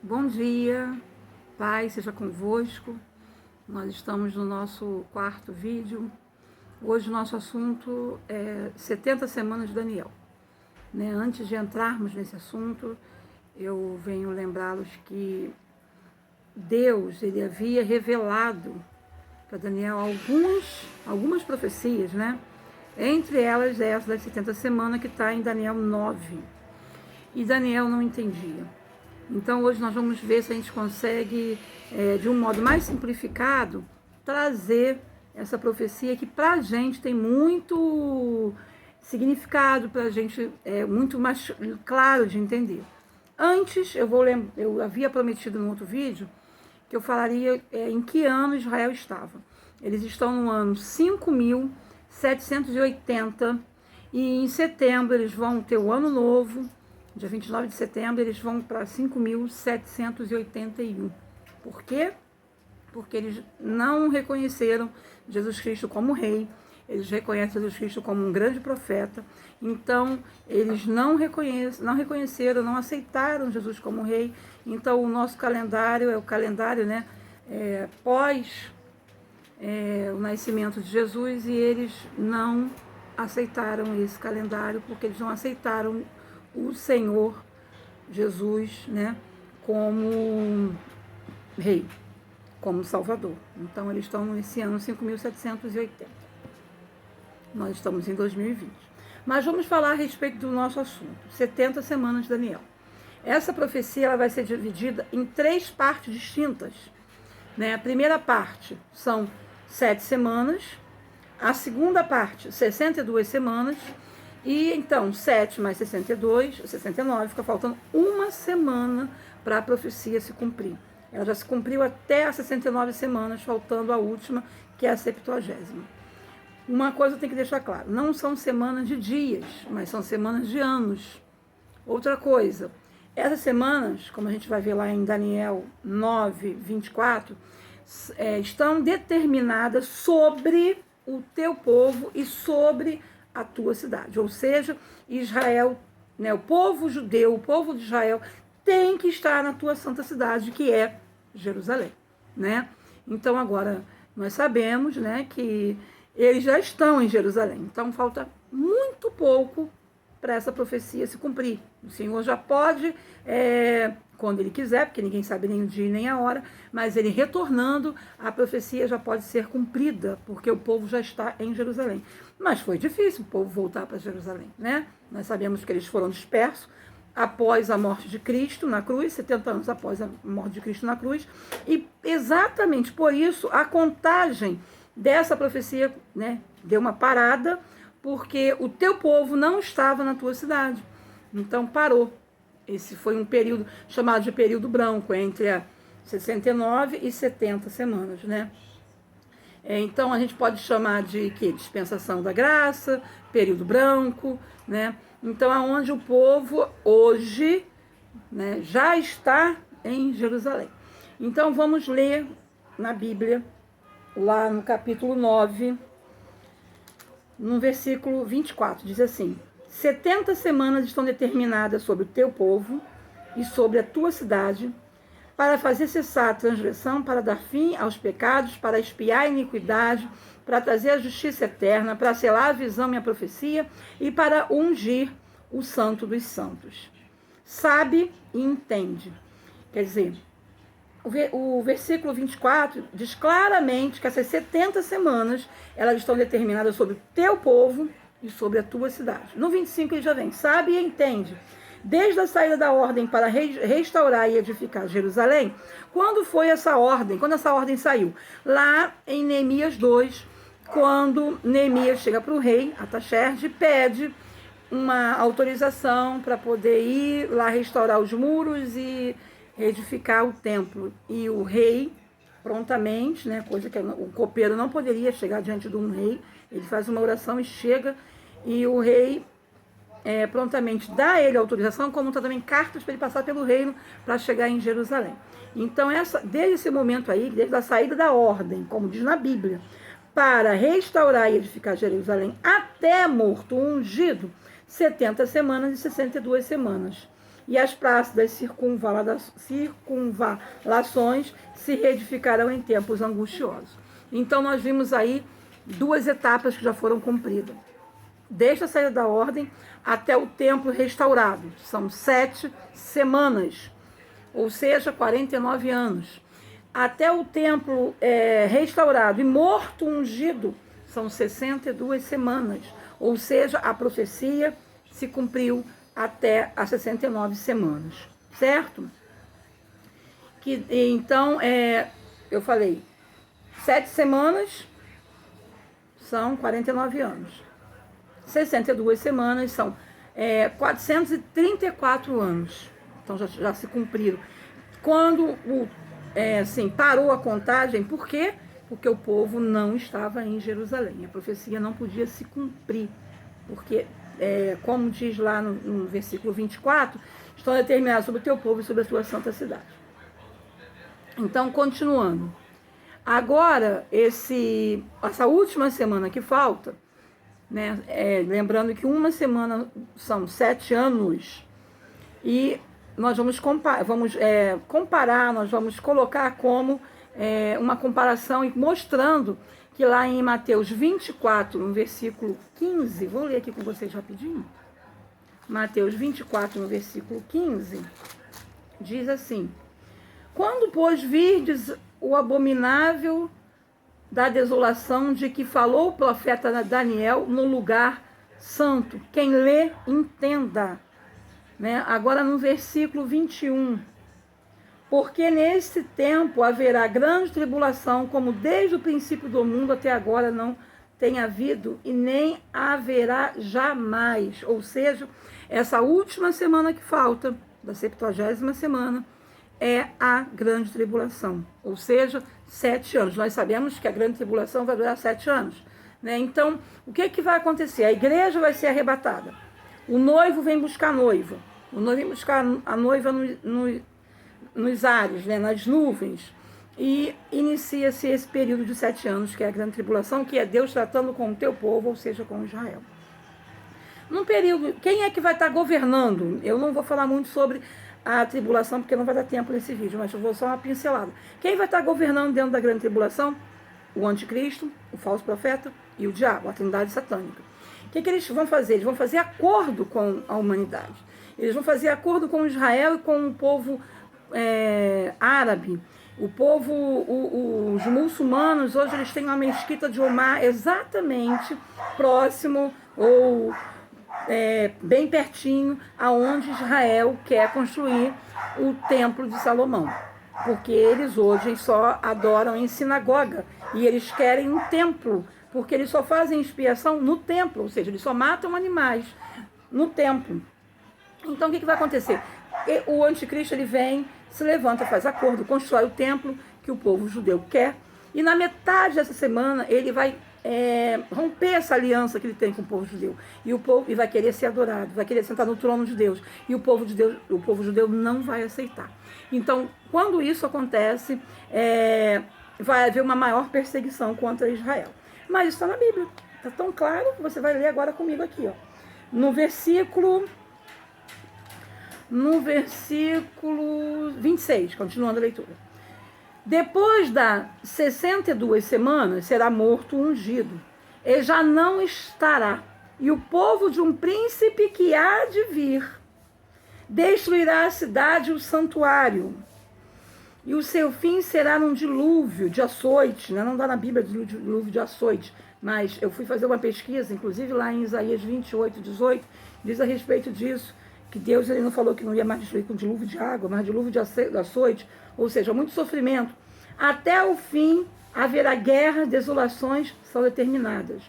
Bom dia, Pai, seja convosco. Nós estamos no nosso quarto vídeo. Hoje o nosso assunto é 70 semanas de Daniel. Antes de entrarmos nesse assunto, eu venho lembrá-los que Deus ele havia revelado para Daniel algumas profecias, Entre elas essa das 70 semanas que está em Daniel 9. E Daniel não entendia. Então hoje nós vamos ver se a gente consegue, de um modo mais simplificado, trazer essa profecia que para a gente tem muito significado, para a gente é muito mais claro de entender. Antes, eu havia prometido no outro vídeo que eu falaria em que ano Israel estava. Eles estão no ano 5.780 e em setembro eles vão ter o ano novo. Dia 29 de setembro, eles vão para 5.781. Por quê? Porque eles não reconheceram Jesus Cristo como rei, eles reconhecem Jesus Cristo como um grande profeta, então eles não reconheceram, não aceitaram Jesus como rei. Então o nosso calendário é o calendário pós o nascimento de Jesus, e eles não aceitaram esse calendário porque eles não aceitaram o Senhor Jesus, como rei, como Salvador. Então eles estão nesse ano 5.780. Nós estamos em 2020. Mas vamos falar a respeito do nosso assunto, 70 semanas de Daniel. Essa profecia ela vai ser dividida em 3 partes distintas. A primeira parte são 7 semanas, a segunda parte 62 semanas, e então 7 mais 62, 69, fica faltando uma semana para a profecia se cumprir. Ela já se cumpriu até as 69 semanas, faltando a última, que é a 70ª. Uma coisa tem que deixar claro, não são semanas de dias, mas são semanas de anos. Outra coisa, essas semanas, como a gente vai ver lá em Daniel 9, 24, estão determinadas sobre o teu povo e sobre a tua cidade. Ou seja, Israel, o povo judeu, o povo de Israel tem que estar na tua santa cidade, que é Jerusalém, Então agora nós sabemos, que eles já estão em Jerusalém. Então falta muito pouco para essa profecia se cumprir. O Senhor já pode, quando Ele quiser, porque ninguém sabe nem o dia nem a hora, mas Ele retornando, a profecia já pode ser cumprida, porque o povo já está em Jerusalém. Mas foi difícil o povo voltar para Jerusalém, Nós sabemos que eles foram dispersos após a morte de Cristo na cruz, 70 anos após a morte de Cristo na cruz, e exatamente por isso a contagem dessa profecia, deu uma parada, porque o teu povo não estava na tua cidade. Então parou. Esse foi um período chamado de período branco, entre a 69 e 70 semanas, Então a gente pode chamar de dispensação da graça, período branco, Então aonde o povo hoje, já está em Jerusalém. Então vamos ler na Bíblia, lá no capítulo 9, no versículo 24, diz assim: 70 semanas estão determinadas sobre o teu povo e sobre a tua cidade, para fazer cessar a transgressão, para dar fim aos pecados, para expiar a iniquidade, para trazer a justiça eterna, para selar a visão e a profecia, e para ungir o santo dos santos. Sabe e entende. Quer dizer, o versículo 24 diz claramente que essas 70 semanas, elas estão determinadas sobre o teu povo e sobre a tua cidade. No 25 ele já vem, sabe e entende. Desde a saída da ordem para restaurar e edificar Jerusalém, quando foi essa ordem? Quando essa ordem saiu? Lá em Neemias 2, quando Neemias chega para o rei, Artaxerxes, pede uma autorização para poder ir lá restaurar os muros e edificar o templo. E o rei, prontamente, coisa que o copeiro não poderia chegar diante de um rei, ele faz uma oração e chega, e o rei prontamente dá a ele autorização, como também cartas para ele passar pelo reino para chegar em Jerusalém. Então, desde esse momento aí, desde a saída da ordem, como diz na Bíblia, para restaurar e edificar Jerusalém até morto ungido, 70 semanas e 62 semanas. e as praças das circunvalações se reedificarão em tempos angustiosos. Então nós vimos aí 2 etapas que já foram cumpridas. Desde a saída da ordem até o templo restaurado. São 7 semanas, ou seja, 49 anos. Até o templo restaurado e morto ungido, são 62 semanas. Ou seja, a profecia se cumpriu até as 69 semanas, certo? Então, eu falei, 7 semanas são 49 anos. 62 semanas são 434 anos. Então, já se cumpriram. Quando parou a contagem, por quê? Porque o povo não estava em Jerusalém. A profecia não podia se cumprir, porque, como diz lá no versículo 24, estão determinados sobre o teu povo e sobre a tua santa cidade. Então, continuando. Agora, essa última semana que falta, né, lembrando que uma semana são 7 anos, e nós vamos comparar, nós vamos colocar como uma comparação e mostrando que lá em Mateus 24, no versículo 15, vou ler aqui com vocês rapidinho. Mateus 24, no versículo 15, diz assim: quando, pois, virdes o abominável da desolação de que falou o profeta Daniel no lugar santo. Quem lê, entenda. Né? Agora no versículo 21. Porque nesse tempo haverá grande tribulação, como desde o princípio do mundo até agora não tem havido e nem haverá jamais. Ou seja, essa última semana que falta, da 70ª semana, é a grande tribulação. Ou seja, 7 anos. Nós sabemos que a grande tribulação vai durar 7 anos. Né? Então, o que vai acontecer? A igreja vai ser arrebatada. O noivo vem buscar a noiva. O noivo vem buscar a noiva nos ares, né? Nas nuvens. E inicia-se esse período de 7 anos, que é a grande tribulação, que é Deus tratando com o teu povo, ou seja, com Israel. Num período, quem é que vai estar governando? Eu não vou falar muito sobre a tribulação, porque não vai dar tempo nesse vídeo, mas eu vou só uma pincelada. Quem vai estar governando dentro da grande tribulação? O anticristo, o falso profeta e o diabo, a trindade satânica. O que eles vão fazer? Eles vão fazer acordo com a humanidade. Eles vão fazer acordo com Israel e com o povo árabe. O povo, os muçulmanos, hoje eles têm uma mesquita de Omar exatamente próximo ou bem pertinho aonde Israel quer construir o templo de Salomão. Porque eles hoje só adoram em sinagoga e eles querem um templo, porque eles só fazem expiação no templo, ou seja, eles só matam animais no templo. Então o que vai acontecer? O anticristo ele vem, se levanta, faz acordo, constrói o templo que o povo judeu quer, e na metade dessa semana ele vai romper essa aliança que ele tem com o povo judeu, e vai querer ser adorado, vai querer sentar no trono de Deus, e o povo judeu não vai aceitar. Então, quando isso acontece, vai haver uma maior perseguição contra Israel. Mas isso está na Bíblia, está tão claro que você vai ler agora comigo aqui, ó. No versículo 26, continuando a leitura. Depois das 62 semanas, será morto o ungido, e já não estará. E o povo de um príncipe que há de vir destruirá a cidade e o santuário. E o seu fim será num dilúvio de açoite. Né? Não dá na Bíblia dilúvio de açoite, mas eu fui fazer uma pesquisa, inclusive lá em Isaías 28, 18, diz a respeito disso, que Deus ele não falou que não ia mais destruir com dilúvio de água, mas dilúvio de açoite, ou seja, muito sofrimento. Até o fim haverá guerra, desolações são determinadas.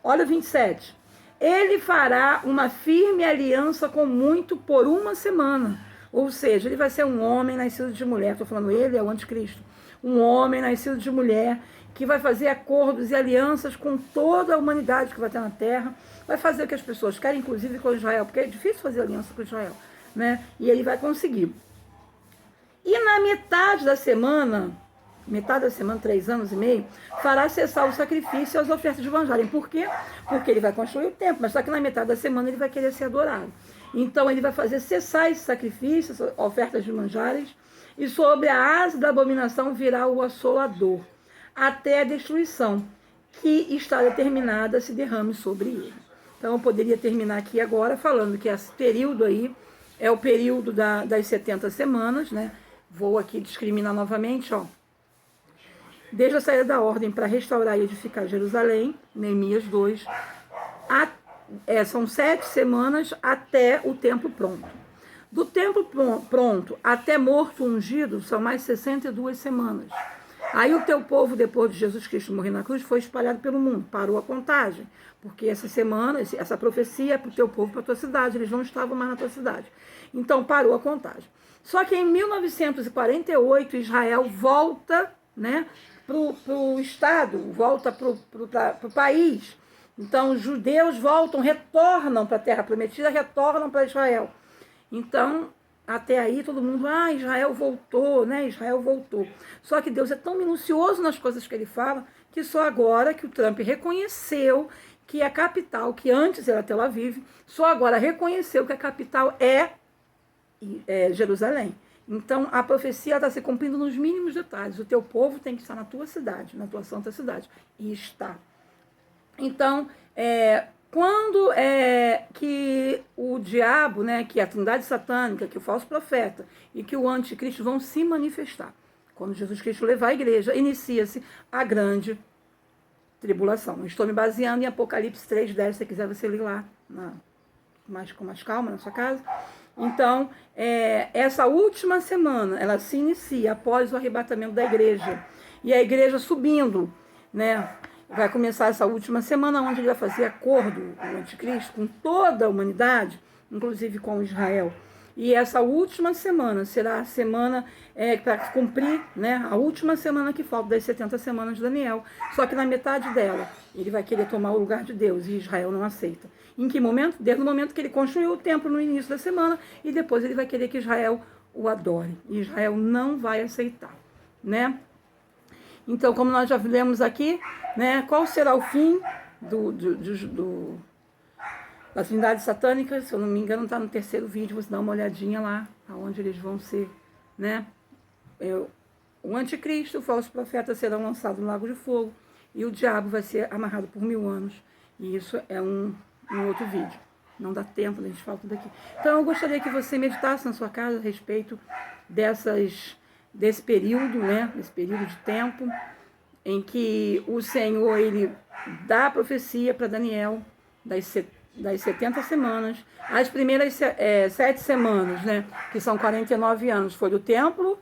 Olha o 27. Ele fará uma firme aliança com muito por uma semana. Ou seja, ele vai ser um homem nascido de mulher. Estou falando ele, é o anticristo. Um homem nascido de mulher que vai fazer acordos e alianças com toda a humanidade que vai ter na terra. Vai fazer o que as pessoas querem, inclusive com Israel, porque é difícil fazer aliança com Israel, né? E ele vai conseguir. E na metade da semana, 3 anos e meio, fará cessar o sacrifício e as ofertas de manjarem. Por quê? Porque ele vai construir o templo, mas só que na metade da semana ele vai querer ser adorado. Então ele vai fazer cessar esses sacrifícios, ofertas de manjares, e sobre a asa da abominação virá o assolador, até a destruição, que está determinada se derrame sobre ele. Então eu poderia terminar aqui agora falando que esse período aí é o período das 70 semanas, né? Vou aqui discriminar novamente, ó. Desde a saída da ordem para restaurar e edificar Jerusalém, Neemias 2, são 7 semanas até o templo pronto. Do templo pronto até morto ungido, são mais 62 semanas. Aí o teu povo, depois de Jesus Cristo morrer na cruz, foi espalhado pelo mundo, parou a contagem, porque essa semana, essa profecia é para o teu povo, para a tua cidade, eles não estavam mais na tua cidade. Então parou a contagem. Só que em 1948, Israel volta, né, para o Estado, volta para o país. Então os judeus voltam, retornam para a Terra Prometida, retornam para Israel. Então, até aí todo mundo, Israel voltou, né? Israel voltou. Só que Deus é tão minucioso nas coisas que ele fala, que só agora que o Trump reconheceu que a capital, que antes era Tel Aviv, só agora reconheceu que a capital é Jerusalém. Então, a profecia está se cumprindo nos mínimos detalhes. O teu povo tem que estar na tua cidade, na tua santa cidade. E está. Então, quando que o diabo, né, que a trindade satânica, que o falso profeta e que o anticristo vão se manifestar? Quando Jesus Cristo levar a igreja, inicia-se a grande tribulação. Estou me baseando em Apocalipse 3:10, se você quiser você ler lá, com mais calma na sua casa. Então, essa última semana, ela se inicia após o arrebatamento da igreja. E a igreja subindo, né? Vai começar essa última semana, onde ele vai fazer acordo, o anticristo, com toda a humanidade, inclusive com Israel. E essa última semana será a semana para cumprir, né, a última semana que falta das 70 semanas de Daniel. Só que na metade dela, ele vai querer tomar o lugar de Deus, e Israel não aceita. Em que momento? Desde o momento que ele construiu o templo no início da semana, e depois ele vai querer que Israel o adore. E Israel não vai aceitar, né? Então, como nós já lemos aqui, né, qual será o fim da trindade satânica? Se eu não me engano, está no 3º vídeo, você dá uma olhadinha lá, aonde eles vão ser, né? O anticristo, o falso profeta serão lançados no lago de fogo, e o diabo vai ser amarrado por 1000 anos. E isso é um outro vídeo. Não dá tempo, a gente fala tudo aqui. Então, eu gostaria que você meditasse na sua casa a respeito desse período, né? Desse período de tempo em que o Senhor, ele dá a profecia para Daniel das 70 semanas. As primeiras 7 semanas, né? Que são 49 anos, foi do templo.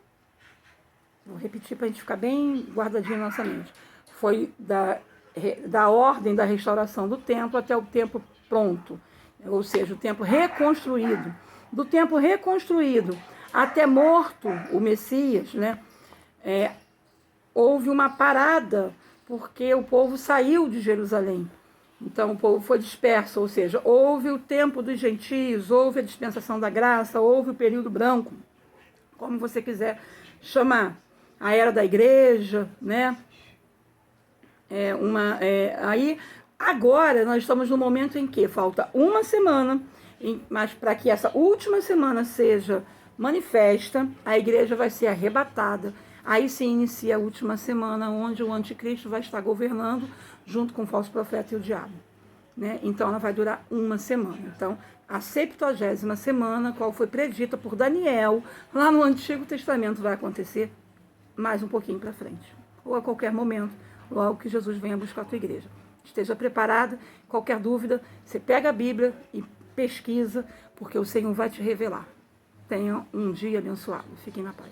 Vou repetir para a gente ficar bem guardadinho na nossa mente. Foi da ordem da restauração do templo até o templo pronto, ou seja, o templo reconstruído. Do templo reconstruído até morto o Messias, né? Houve uma parada, porque o povo saiu de Jerusalém. Então o povo foi disperso, ou seja, houve o tempo dos gentios, houve a dispensação da graça, houve o período branco, como você quiser chamar, a era da igreja, né? Aí, agora, nós estamos no momento em que falta uma semana, mas para que essa última semana seja manifesta, a igreja vai ser arrebatada. Aí se inicia a última semana, onde o anticristo vai estar governando, junto com o falso profeta e o diabo, né? Então, ela vai durar uma semana. Então, a 70ª semana, qual foi predita por Daniel, lá no Antigo Testamento, vai acontecer mais um pouquinho para frente. Ou a qualquer momento, logo que Jesus venha buscar a tua igreja. Esteja preparada. Qualquer dúvida, você pega a Bíblia e pesquisa, porque o Senhor vai te revelar. Tenha um dia abençoado. Fiquem na paz.